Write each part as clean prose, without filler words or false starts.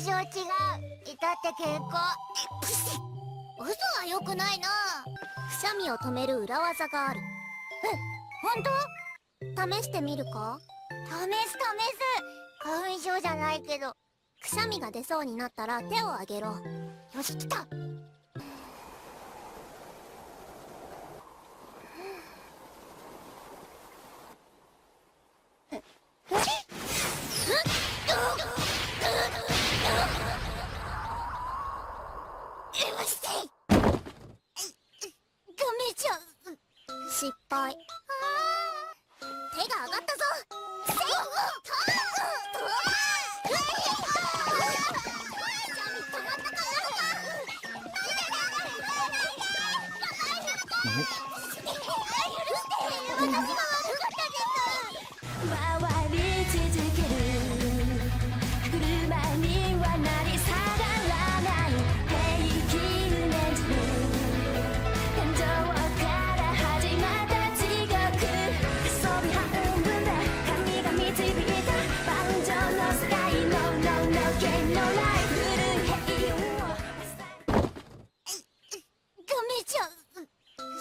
症違う。いたって結構。嘘は良くないな。くしゃみを止める裏技がある。本当？試してみるか？試す。花粉症じゃないけど。くしゃみが出そうになったら手を挙げろ。よし、来た。失敗。手が上がったぞ。回り続ける車にはなり下がらない平均レンジ天井から始まった地獄遊び半分で神が導いた万丈のスカイの剣のライフル平穏を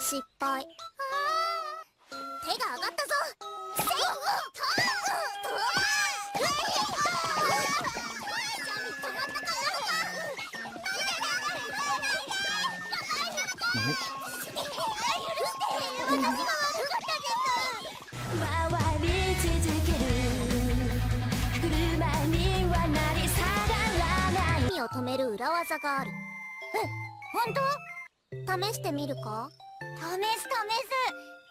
失敗。手が上がったぞ。回り続ける車にはなり下がらない耳を止める裏技がある。本当？試してみるか？試す。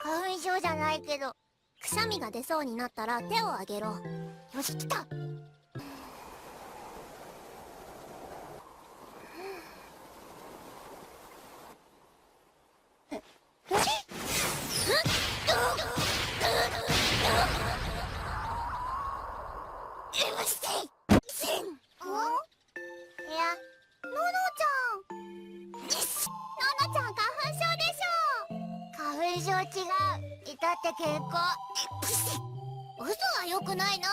花粉症じゃないけど。くしゃみが出そうになったら手を挙げろ。よし、来た。いや、ののちゃん。ののちゃん花粉症でしょ。花粉症違う。いたって結構。嘘は良くないな。